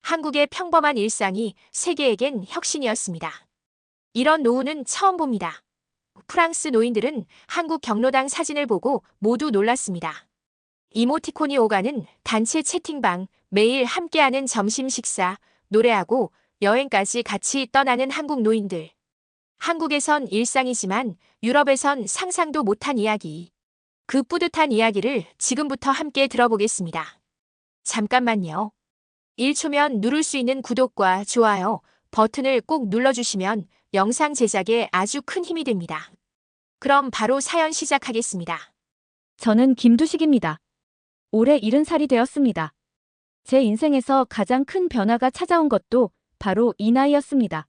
한국의 평범한 일상이 세계에겐 혁신이었습니다. 이런 노후는 처음 봅니다. 프랑스 노인들은 한국 경로당 사진을 보고 모두 놀랐습니다. 이모티콘이 오가는 단체 채팅방, 매일 함께하는 점심 식사, 노래하고 여행까지 같이 떠나는 한국 노인들. 한국에선 일상이지만 유럽에선 상상도 못한 이야기. 그 뿌듯한 이야기를 지금부터 함께 들어보겠습니다. 잠깐만요. 1초면 누를 수 있는 구독과 좋아요 버튼을 꼭 눌러주시면 영상 제작에 아주 큰 힘이 됩니다. 그럼 바로 사연 시작하겠습니다. 저는 김두식입니다. 올해 70살이 되었습니다. 제 인생에서 가장 큰 변화가 찾아온 것도 바로 이 나이였습니다.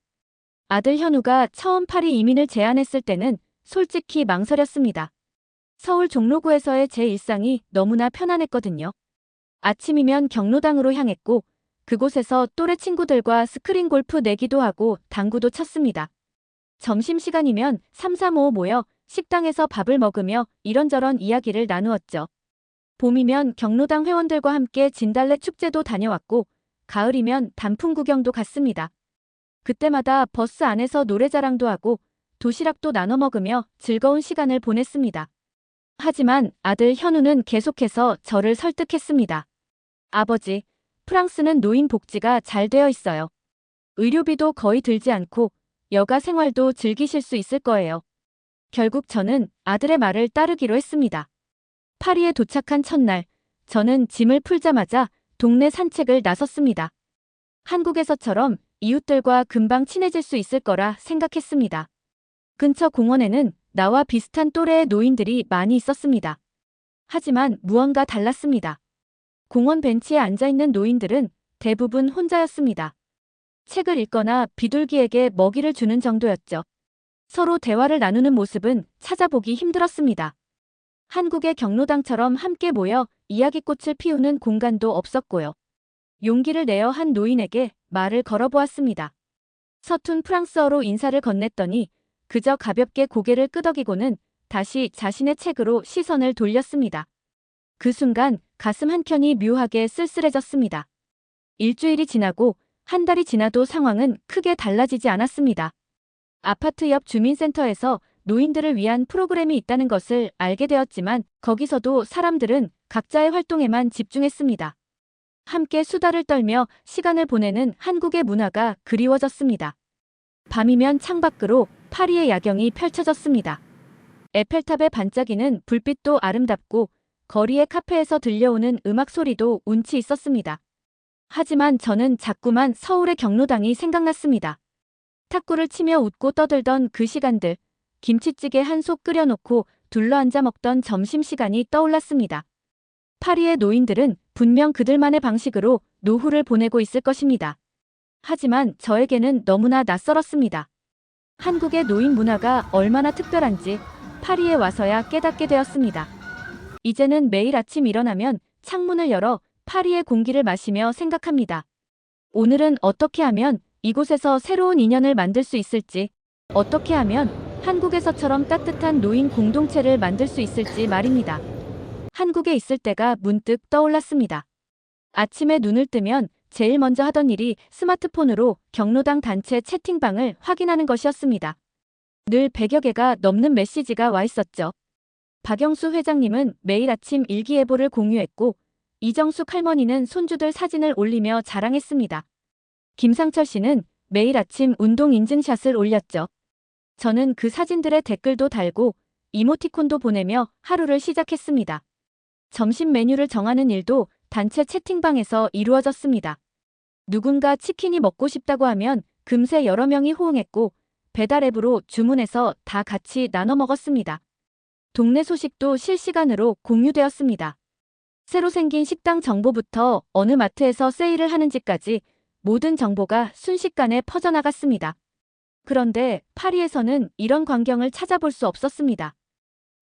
아들 현우가 처음 파리 이민을 제안했을 때는 솔직히 망설였습니다. 서울 종로구에서의 제 일상이 너무나 편안했거든요. 아침이면 경로당으로 향했고 그곳에서 또래 친구들과 스크린 골프 내기도 하고 당구도 쳤습니다. 점심시간이면 3, 3, 5 모여 식당에서 밥을 먹으며 이런저런 이야기를 나누었죠. 봄이면 경로당 회원들과 함께 진달래 축제도 다녀왔고 가을이면 단풍 구경도 갔습니다. 그때마다 버스 안에서 노래자랑도 하고 도시락도 나눠 먹으며 즐거운 시간을 보냈습니다. 하지만 아들 현우는 계속해서 저를 설득했습니다. 아버지, 프랑스는 노인 복지가 잘 되어 있어요. 의료비도 거의 들지 않고 여가 생활도 즐기실 수 있을 거예요. 결국 저는 아들의 말을 따르기로 했습니다. 파리에 도착한 첫날, 저는 짐을 풀자마자 동네 산책을 나섰습니다. 한국에서처럼 이웃들과 금방 친해질 수 있을 거라 생각했습니다. 근처 공원에는 나와 비슷한 또래의 노인들이 많이 있었습니다. 하지만 무언가 달랐습니다. 공원 벤치에 앉아있는 노인들은 대부분 혼자였습니다. 책을 읽거나 비둘기에게 먹이를 주는 정도였죠. 서로 대화를 나누는 모습은 찾아보기 힘들었습니다. 한국의 경로당처럼 함께 모여 이야기꽃을 피우는 공간도 없었고요. 용기를 내어 한 노인에게 말을 걸어보았습니다. 서툰 프랑스어로 인사를 건넸더니 그저 가볍게 고개를 끄덕이고는 다시 자신의 책으로 시선을 돌렸습니다. 그 순간 가슴 한켠이 묘하게 쓸쓸해졌습니다. 일주일이 지나고 한 달이 지나도 상황은 크게 달라지지 않았습니다. 아파트 옆 주민센터에서 노인들을 위한 프로그램이 있다는 것을 알게 되었지만 거기서도 사람들은 각자의 활동에만 집중했습니다. 함께 수다를 떨며 시간을 보내는 한국의 문화가 그리워졌습니다. 밤이면 창밖으로 파리의 야경이 펼쳐졌습니다. 에펠탑의 반짝이는 불빛도 아름답고 거리의 카페에서 들려오는 음악 소리도 운치 있었습니다. 하지만 저는 자꾸만 서울의 경로당이 생각났습니다. 탁구를 치며 웃고 떠들던 그 시간들, 김치찌개 한 솥 끓여놓고 둘러앉아 먹던 점심시간이 떠올랐습니다. 파리의 노인들은 분명 그들만의 방식으로 노후를 보내고 있을 것입니다. 하지만 저에게는 너무나 낯설었습니다. 한국의 노인 문화가 얼마나 특별한지 파리에 와서야 깨닫게 되었습니다. 이제는 매일 아침 일어나면 창문을 열어 파리의 공기를 마시며 생각합니다. 오늘은 어떻게 하면 이곳에서 새로운 인연을 만들 수 있을지, 어떻게 하면 한국에서처럼 따뜻한 노인 공동체를 만들 수 있을지 말입니다. 한국에 있을 때가 문득 떠올랐습니다. 아침에 눈을 뜨면 제일 먼저 하던 일이 스마트폰으로 경로당 단체 채팅방을 확인하는 것이었습니다. 늘 100여 개가 넘는 메시지가 와 있었죠. 박영수 회장님은 매일 아침 일기예보를 공유했고 이정숙 할머니는 손주들 사진을 올리며 자랑했습니다. 김상철 씨는 매일 아침 운동 인증샷을 올렸죠. 저는 그 사진들의 댓글도 달고 이모티콘도 보내며 하루를 시작했습니다. 점심 메뉴를 정하는 일도 단체 채팅방에서 이루어졌습니다. 누군가 치킨이 먹고 싶다고 하면 금세 여러 명이 호응했고 배달 앱으로 주문해서 다 같이 나눠 먹었습니다. 동네 소식도 실시간으로 공유되었습니다. 새로 생긴 식당 정보부터 어느 마트에서 세일을 하는지까지 모든 정보가 순식간에 퍼져나갔습니다. 그런데 파리에서는 이런 광경을 찾아볼 수 없었습니다.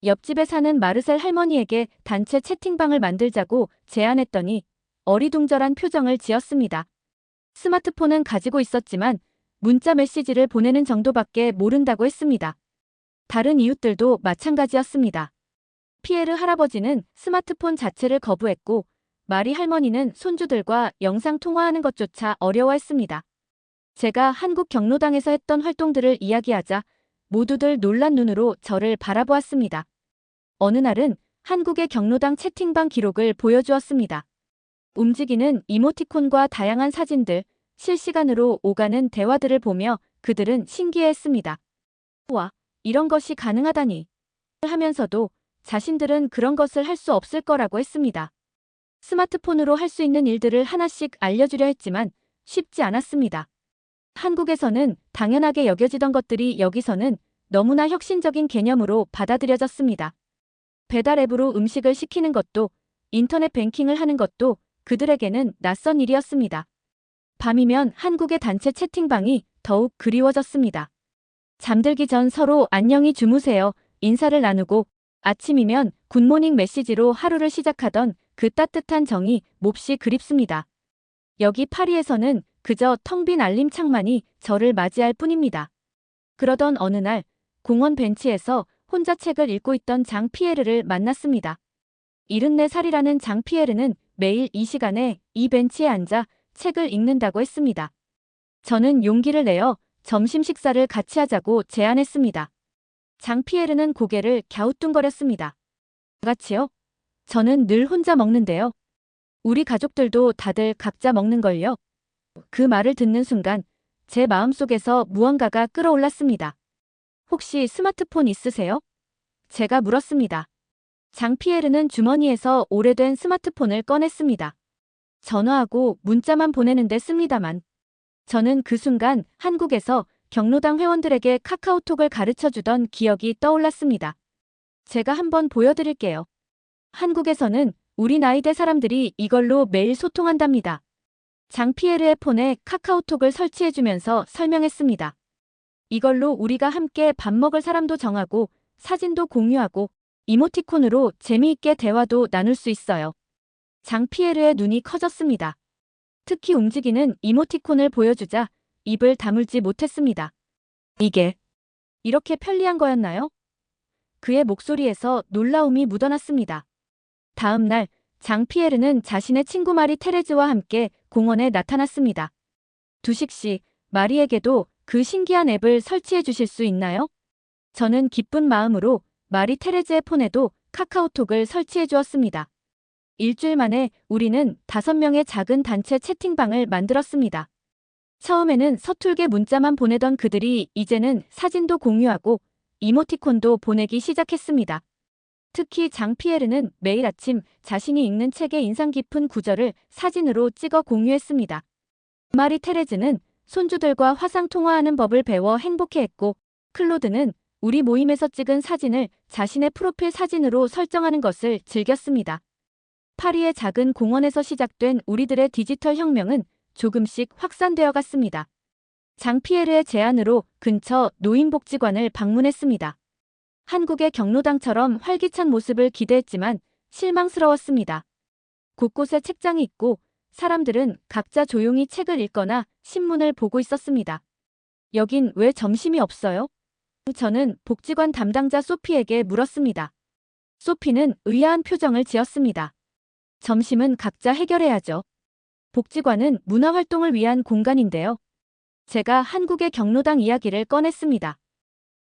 옆집에 사는 마르셀 할머니에게 단체 채팅방을 만들자고 제안했더니 어리둥절한 표정을 지었습니다. 스마트폰은 가지고 있었지만 문자 메시지를 보내는 정도밖에 모른다고 했습니다. 다른 이웃들도 마찬가지였습니다. 피에르 할아버지는 스마트폰 자체를 거부했고 마리 할머니는 손주들과 영상 통화하는 것조차 어려워했습니다. 제가 한국 경로당에서 했던 활동들을 이야기하자 모두들 놀란 눈으로 저를 바라보았습니다. 어느 날은 한국의 경로당 채팅방 기록을 보여주었습니다. 움직이는 이모티콘과 다양한 사진들, 실시간으로 오가는 대화들을 보며 그들은 신기해했습니다. 와, 이런 것이 가능하다니. 하면서도 자신들은 그런 것을 할 수 없을 거라고 했습니다. 스마트폰으로 할 수 있는 일들을 하나씩 알려주려 했지만 쉽지 않았습니다. 한국에서는 당연하게 여겨지던 것들이 여기서는 너무나 혁신적인 개념으로 받아들여졌습니다. 배달 앱으로 음식을 시키는 것도 인터넷 뱅킹을 하는 것도 그들에게는 낯선 일이었습니다. 밤이면 한국의 단체 채팅방이 더욱 그리워졌습니다. 잠들기 전 서로 안녕히 주무세요 인사를 나누고 아침이면 굿모닝 메시지로 하루를 시작하던 그 따뜻한 정이 몹시 그립습니다. 여기 파리에서는 그저 텅 빈 알림창만이 저를 맞이할 뿐입니다. 그러던 어느 날 공원 벤치에서 혼자 책을 읽고 있던 장 피에르를 만났습니다. 74살이라는 장 피에르는 매일 이 시간에 이 벤치에 앉아 책을 읽는다고 했습니다. 저는 용기를 내어 점심 식사를 같이 하자고 제안했습니다. 장 피에르는 고개를 갸우뚱거렸습니다. 같이요? 저는 늘 혼자 먹는데요. 우리 가족들도 다들 각자 먹는걸요. 그 말을 듣는 순간 제 마음속에서 무언가가 끌어올랐습니다. 혹시 스마트폰 있으세요? 제가 물었습니다. 장 피에르는 주머니에서 오래된 스마트폰을 꺼냈습니다. 전화하고 문자만 보내는데 씁니다만. 저는 그 순간 한국에서 경로당 회원들에게 카카오톡을 가르쳐주던 기억이 떠올랐습니다. 제가 한번 보여드릴게요. 한국에서는 우리 나이대 사람들이 이걸로 매일 소통한답니다. 장 피에르의 폰에 카카오톡을 설치해주면서 설명했습니다. 이걸로 우리가 함께 밥 먹을 사람도 정하고 사진도 공유하고 이모티콘으로 재미있게 대화도 나눌 수 있어요. 장 피에르의 눈이 커졌습니다. 특히 움직이는 이모티콘을 보여주자 입을 다물지 못했습니다. 이게 이렇게 편리한 거였나요? 그의 목소리에서 놀라움이 묻어났습니다. 다음 날 장 피에르는 자신의 친구 마리 테레즈와 함께 공원에 나타났습니다. 두식 씨, 마리에게도 그 신기한 앱을 설치해 주실 수 있나요? 저는 기쁜 마음으로 마리 테레즈의 폰에도 카카오톡을 설치해 주었습니다. 일주일 만에 우리는 5명의 작은 단체 채팅방을 만들었습니다. 처음에는 서툴게 문자만 보내던 그들이 이제는 사진도 공유하고 이모티콘도 보내기 시작했습니다. 특히 장 피에르는 매일 아침 자신이 읽는 책의 인상 깊은 구절을 사진으로 찍어 공유했습니다. 마리 테레즈는 손주들과 화상 통화하는 법을 배워 행복해했고 클로드는 우리 모임에서 찍은 사진을 자신의 프로필 사진으로 설정하는 것을 즐겼습니다. 파리의 작은 공원에서 시작된 우리들의 디지털 혁명은 조금씩 확산되어 갔습니다. 장 피에르의 제안으로 근처 노인복지관을 방문했습니다. 한국의 경로당처럼 활기찬 모습을 기대했지만 실망스러웠습니다. 곳곳에 책장이 있고 사람들은 각자 조용히 책을 읽거나 신문을 보고 있었습니다. 여긴 왜 점심이 없어요? 저는 복지관 담당자 소피에게 물었습니다. 소피는 의아한 표정을 지었습니다. 점심은 각자 해결해야죠. 복지관은 문화활동을 위한 공간인데요. 제가 한국의 경로당 이야기를 꺼냈습니다.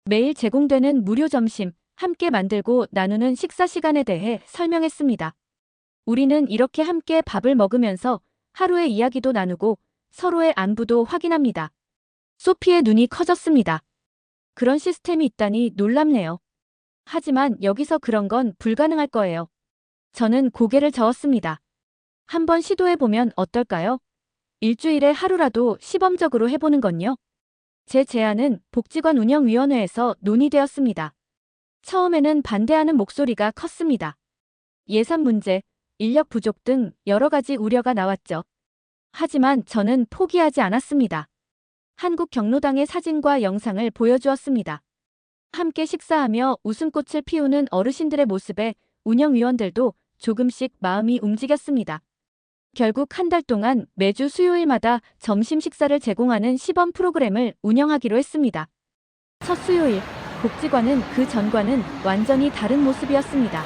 매일 제공되는 무료 점심, 함께 만들고 나누는 식사 시간에 대해 설명했습니다. 우리는 이렇게 함께 밥을 먹으면서 하루의 이야기도 나누고 서로의 안부도 확인합니다. 소피의 눈이 커졌습니다. 그런 시스템이 있다니 놀랍네요. 하지만 여기서 그런 건 불가능할 거예요. 저는 고개를 저었습니다. 한번 시도해보면 어떨까요? 일주일에 하루라도 시범적으로 해보는 건요? 제 제안은 복지관 운영위원회에서 논의되었습니다. 처음에는 반대하는 목소리가 컸습니다. 예산 문제, 인력 부족 등 여러 가지 우려가 나왔죠. 하지만 저는 포기하지 않았습니다. 한국 경로당의 사진과 영상을 보여주었습니다. 함께 식사하며 웃음꽃을 피우는 어르신들의 모습에 운영위원들도 조금씩 마음이 움직였습니다. 결국 한 달 동안 매주 수요일마다 점심 식사를 제공하는 시범 프로그램을 운영하기로 했습니다. 첫 수요일, 복지관은 그 전과는 완전히 다른 모습이었습니다.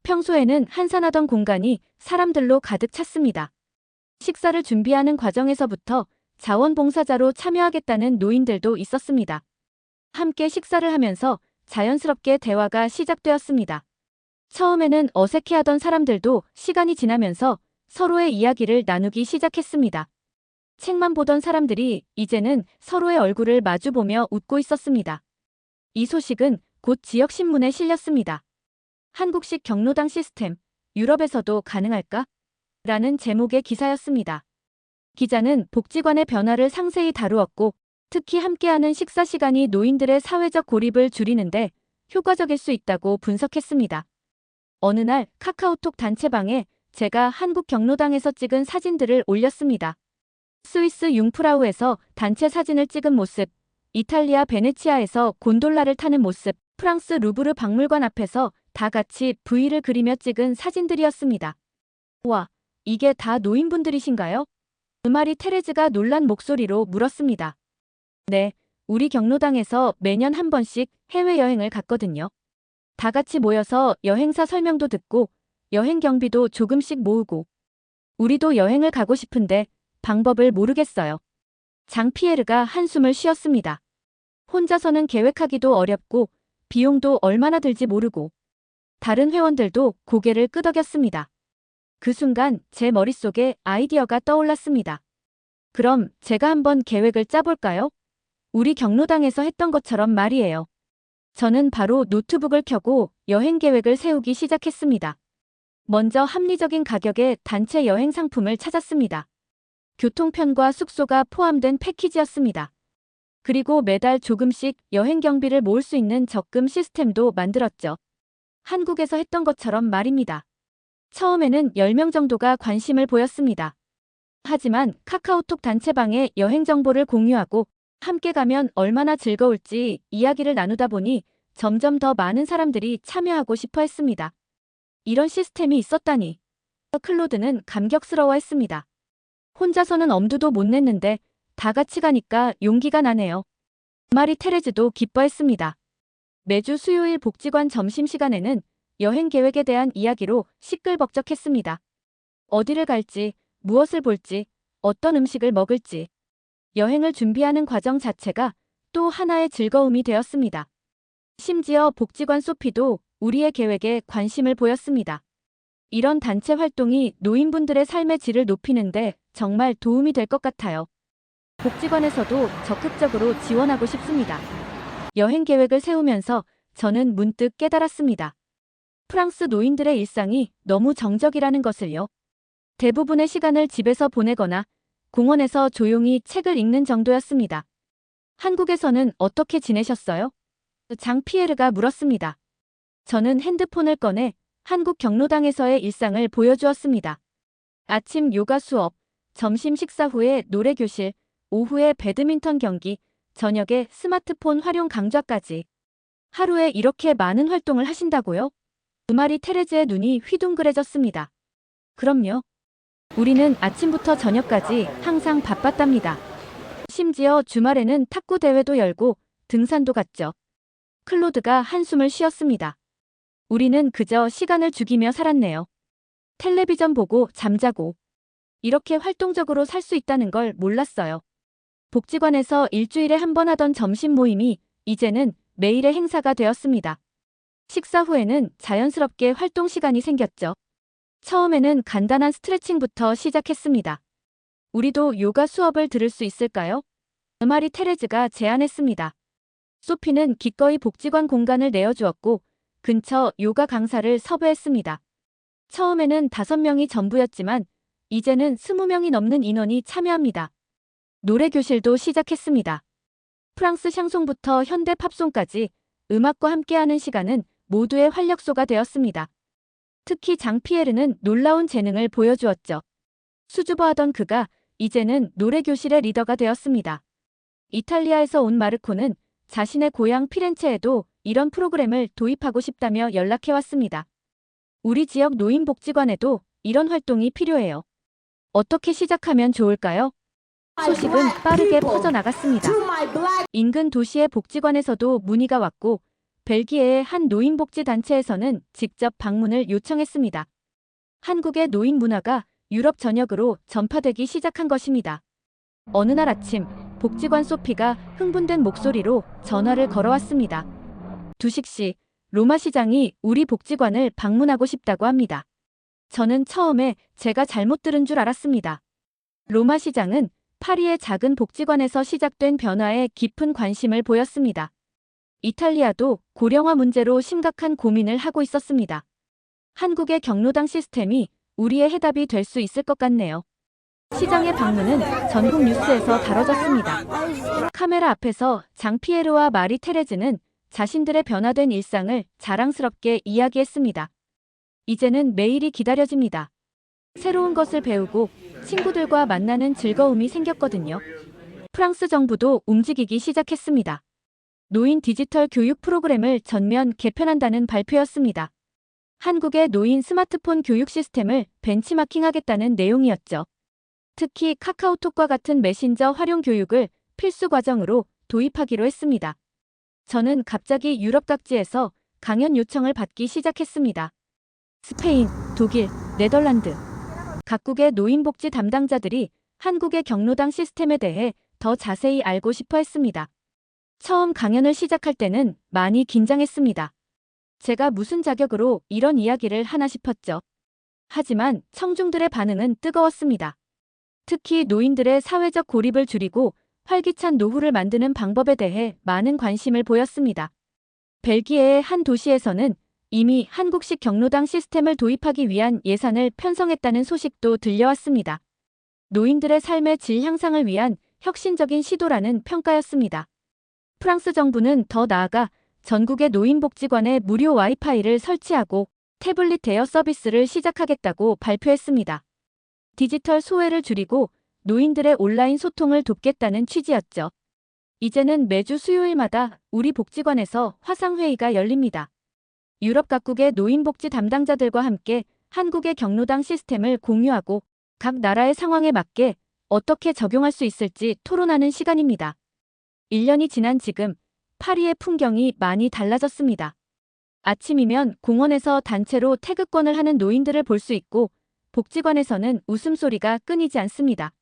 평소에는 한산하던 공간이 사람들로 가득 찼습니다. 식사를 준비하는 과정에서부터 자원봉사자로 참여하겠다는 노인들도 있었습니다. 함께 식사를 하면서 자연스럽게 대화가 시작되었습니다. 처음에는 어색해하던 사람들도 시간이 지나면서 서로의 이야기를 나누기 시작했습니다. 책만 보던 사람들이 이제는 서로의 얼굴을 마주보며 웃고 있었습니다. 이 소식은 곧 지역신문에 실렸습니다. 한국식 경로당 시스템, 유럽에서도 가능할까? 라는 제목의 기사였습니다. 기자는 복지관의 변화를 상세히 다루었고, 특히 함께하는 식사 시간이 노인들의 사회적 고립을 줄이는데 효과적일 수 있다고 분석했습니다. 어느 날 카카오톡 단체방에 제가 한국 경로당에서 찍은 사진들을 올렸습니다. 스위스 융프라우에서 단체 사진을 찍은 모습, 이탈리아 베네치아에서 곤돌라를 타는 모습, 프랑스 루브르 박물관 앞에서 다 같이 V를 그리며 찍은 사진들이었습니다. 와, 이게 다 노인분들이신가요? 음아리 테레즈가 놀란 목소리로 물었습니다. 네, 우리 경로당에서 매년 한 번씩 해외여행을 갔거든요. 다 같이 모여서 여행사 설명도 듣고 여행 경비도 조금씩 모으고 우리도 여행을 가고 싶은데 방법을 모르겠어요. 장피에르가 한숨을 쉬었습니다. 혼자서는 계획하기도 어렵고 비용도 얼마나 들지 모르고 다른 회원들도 고개를 끄덕였습니다. 그 순간 제 머릿속에 아이디어가 떠올랐습니다. 그럼 제가 한번 계획을 짜볼까요? 우리 경로당에서 했던 것처럼 말이에요. 저는 바로 노트북을 켜고 여행 계획을 세우기 시작했습니다. 먼저 합리적인 가격의 단체 여행 상품을 찾았습니다. 교통편과 숙소가 포함된 패키지였습니다. 그리고 매달 조금씩 여행 경비를 모을 수 있는 적금 시스템도 만들었죠. 한국에서 했던 것처럼 말입니다. 처음에는 10명 정도가 관심을 보였습니다. 하지만 카카오톡 단체방에 여행 정보를 공유하고 함께 가면 얼마나 즐거울지 이야기를 나누다 보니 점점 더 많은 사람들이 참여하고 싶어 했습니다. 이런 시스템이 있었다니. 클로드는 감격스러워했습니다. 혼자서는 엄두도 못 냈는데 다 같이 가니까 용기가 나네요. 마리 테레즈도 기뻐했습니다. 매주 수요일 복지관 점심시간에는 여행 계획에 대한 이야기로 시끌벅적했습니다. 어디를 갈지, 무엇을 볼지, 어떤 음식을 먹을지. 여행을 준비하는 과정 자체가 또 하나의 즐거움이 되었습니다. 심지어 복지관 소피도 우리의 계획에 관심을 보였습니다. 이런 단체 활동이 노인분들의 삶의 질을 높이는데 정말 도움이 될 것 같아요. 복지관에서도 적극적으로 지원하고 싶습니다. 여행 계획을 세우면서 저는 문득 깨달았습니다. 프랑스 노인들의 일상이 너무 정적이라는 것을요. 대부분의 시간을 집에서 보내거나 공원에서 조용히 책을 읽는 정도였습니다. 한국에서는 어떻게 지내셨어요? 장피에르가 물었습니다. 저는 핸드폰을 꺼내 한국 경로당에서의 일상을 보여주었습니다. 아침 요가 수업, 점심 식사 후에 노래 교실, 오후에 배드민턴 경기, 저녁에 스마트폰 활용 강좌까지. 하루에 이렇게 많은 활동을 하신다고요? 마리 테레즈의 눈이 휘둥그레졌습니다. 그럼요. 우리는 아침부터 저녁까지 항상 바빴답니다. 심지어 주말에는 탁구 대회도 열고 등산도 갔죠. 클로드가 한숨을 쉬었습니다. 우리는 그저 시간을 죽이며 살았네요. 텔레비전 보고 잠자고. 이렇게 활동적으로 살 수 있다는 걸 몰랐어요. 복지관에서 일주일에 한 번 하던 점심 모임이 이제는 매일의 행사가 되었습니다. 식사 후에는 자연스럽게 활동 시간이 생겼죠. 처음에는 간단한 스트레칭부터 시작했습니다. 우리도 요가 수업을 들을 수 있을까요? 마리 테레즈가 제안했습니다. 소피는 기꺼이 복지관 공간을 내어주었고 근처 요가 강사를 섭외했습니다. 처음에는 5명이 전부였지만 이제는 20명이 넘는 인원이 참여합니다. 노래 교실도 시작했습니다. 프랑스 샹송부터 현대 팝송까지 음악과 함께하는 시간은 모두의 활력소가 되었습니다. 특히 장피에르는 놀라운 재능을 보여주었죠. 수줍어하던 그가 이제는 노래 교실의 리더가 되었습니다. 이탈리아에서 온 마르코는 자신의 고향 피렌체에도 이런 프로그램을 도입하고 싶다며 연락해왔습니다. 우리 지역 노인복지관에도 이런 활동이 필요해요. 어떻게 시작하면 좋을까요? 소식은 빠르게 퍼져나갔습니다. 인근 도시의 복지관에서도 문의가 왔고 벨기에의 한 노인복지단체에서는 직접 방문을 요청했습니다. 한국의 노인 문화가 유럽 전역으로 전파되기 시작한 것입니다. 어느 날 아침, 복지관 소피가 흥분된 목소리로 전화를 걸어왔습니다. 두식 씨, 로마 시장이 우리 복지관을 방문하고 싶다고 합니다. 저는 처음에 제가 잘못 들은 줄 알았습니다. 로마 시장은 파리의 작은 복지관에서 시작된 변화에 깊은 관심을 보였습니다. 이탈리아도 고령화 문제로 심각한 고민을 하고 있었습니다. 한국의 경로당 시스템이 우리의 해답이 될 수 있을 것 같네요. 시장의 방문은 전국 뉴스에서 다뤄졌습니다. 카메라 앞에서 장피에르와 마리 테레즈는 자신들의 변화된 일상을 자랑스럽게 이야기했습니다. 이제는 매일이 기다려집니다. 새로운 것을 배우고 친구들과 만나는 즐거움이 생겼거든요. 프랑스 정부도 움직이기 시작했습니다. 노인 디지털 교육 프로그램을 전면 개편한다는 발표였습니다. 한국의 노인 스마트폰 교육 시스템을 벤치마킹하겠다는 내용이었죠. 특히 카카오톡과 같은 메신저 활용 교육을 필수 과정으로 도입하기로 했습니다. 저는 갑자기 유럽 각지에서 강연 요청을 받기 시작했습니다. 스페인, 독일, 네덜란드. 각국의 노인복지 담당자들이 한국의 경로당 시스템에 대해 더 자세히 알고 싶어 했습니다. 처음 강연을 시작할 때는 많이 긴장했습니다. 제가 무슨 자격으로 이런 이야기를 하나 싶었죠. 하지만 청중들의 반응은 뜨거웠습니다. 특히 노인들의 사회적 고립을 줄이고 활기찬 노후를 만드는 방법에 대해 많은 관심을 보였습니다. 벨기에의 한 도시에서는 이미 한국식 경로당 시스템을 도입하기 위한 예산을 편성했다는 소식도 들려왔습니다. 노인들의 삶의 질 향상을 위한 혁신적인 시도라는 평가였습니다. 프랑스 정부는 더 나아가 전국의 노인복지관에 무료 와이파이를 설치하고 태블릿 대여 서비스를 시작하겠다고 발표했습니다. 디지털 소외를 줄이고 노인들의 온라인 소통을 돕겠다는 취지였죠. 이제는 매주 수요일마다 우리 복지관에서 화상회의가 열립니다. 유럽 각국의 노인복지 담당자들과 함께 한국의 경로당 시스템을 공유하고 각 나라의 상황에 맞게 어떻게 적용할 수 있을지 토론하는 시간입니다. 1년이 지난 지금 파리의 풍경이 많이 달라졌습니다. 아침이면 공원에서 단체로 태극권을 하는 노인들을 볼 수 있고 복지관에서는 웃음소리가 끊이지 않습니다.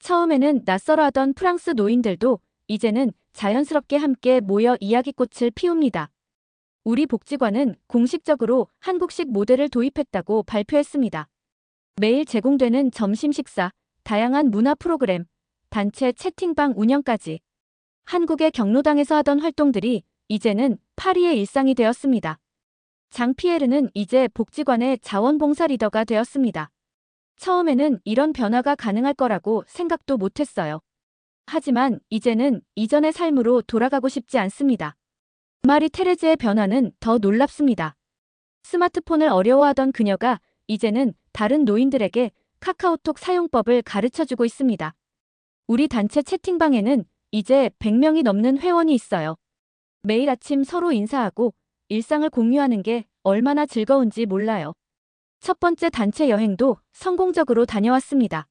처음에는 낯설어하던 프랑스 노인들도 이제는 자연스럽게 함께 모여 이야기꽃을 피웁니다. 우리 복지관은 공식적으로 한국식 모델을 도입했다고 발표했습니다. 매일 제공되는 점심 식사, 다양한 문화 프로그램, 단체 채팅방 운영까지 한국의 경로당에서 하던 활동들이 이제는 파리의 일상이 되었습니다. 장피에르는 이제 복지관의 자원봉사 리더가 되었습니다. 처음에는 이런 변화가 가능할 거라고 생각도 못했어요. 하지만 이제는 이전의 삶으로 돌아가고 싶지 않습니다. 마리 테레즈의 변화는 더 놀랍습니다. 스마트폰을 어려워하던 그녀가 이제는 다른 노인들에게 카카오톡 사용법을 가르쳐주고 있습니다. 우리 단체 채팅방에는 이제 100명이 넘는 회원이 있어요. 매일 아침 서로 인사하고 일상을 공유하는 게 얼마나 즐거운지 몰라요. 첫 번째 단체 여행도 성공적으로 다녀왔습니다.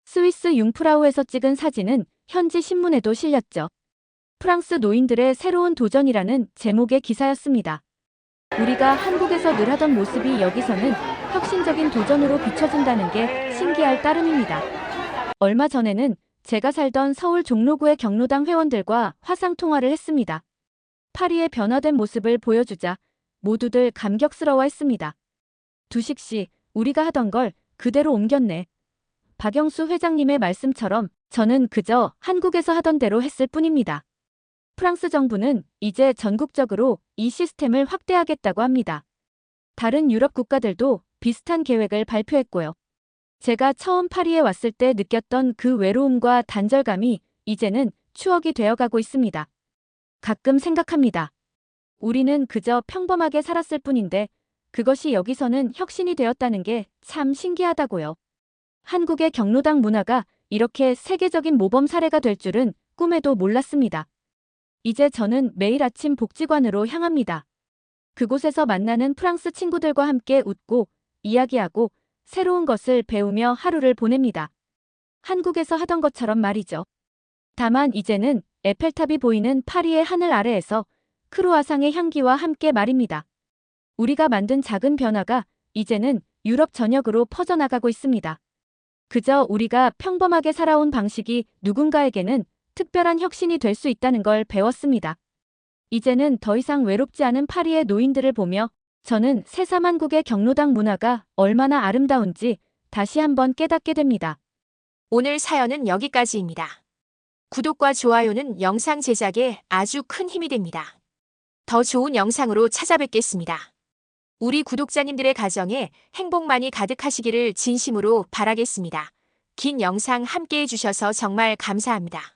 스위스 융프라우에서 찍은 사진은 현지 신문에도 실렸죠. 프랑스 노인들의 새로운 도전이라는 제목의 기사였습니다. 우리가 한국에서 늘 하던 모습이 여기서는 혁신적인 도전으로 비춰진다는 게 신기할 따름입니다. 얼마 전에는 제가 살던 서울 종로구의 경로당 회원들과 화상통화를 했습니다. 파리의 변화된 모습을 보여주자 모두들 감격스러워했습니다. 두식 씨, 우리가 하던 걸 그대로 옮겼네. 박영수 회장님의 말씀처럼 저는 그저 한국에서 하던 대로 했을 뿐입니다. 프랑스 정부는 이제 전국적으로 이 시스템을 확대하겠다고 합니다. 다른 유럽 국가들도 비슷한 계획을 발표했고요. 제가 처음 파리에 왔을 때 느꼈던 그 외로움과 단절감이 이제는 추억이 되어가고 있습니다. 가끔 생각합니다. 우리는 그저 평범하게 살았을 뿐인데 그것이 여기서는 혁신이 되었다는 게 참 신기하다고요. 한국의 경로당 문화가 이렇게 세계적인 모범 사례가 될 줄은 꿈에도 몰랐습니다. 이제 저는 매일 아침 복지관으로 향합니다. 그곳에서 만나는 프랑스 친구들과 함께 웃고 이야기하고 새로운 것을 배우며 하루를 보냅니다. 한국에서 하던 것처럼 말이죠. 다만 이제는 에펠탑이 보이는 파리의 하늘 아래에서 크루아상의 향기와 함께 말입니다. 우리가 만든 작은 변화가 이제는 유럽 전역으로 퍼져나가고 있습니다. 그저 우리가 평범하게 살아온 방식이 누군가에게는 특별한 혁신이 될 수 있다는 걸 배웠습니다. 이제는 더 이상 외롭지 않은 파리의 노인들을 보며 저는 새삼한국의 경로당 문화가 얼마나 아름다운지 다시 한번 깨닫게 됩니다. 오늘 사연은 여기까지입니다. 구독과 좋아요는 영상 제작에 아주 큰 힘이 됩니다. 더 좋은 영상으로 찾아뵙겠습니다. 우리 구독자님들의 가정에 행복만이 가득하시기를 진심으로 바라겠습니다. 긴 영상 함께 해주셔서 정말 감사합니다.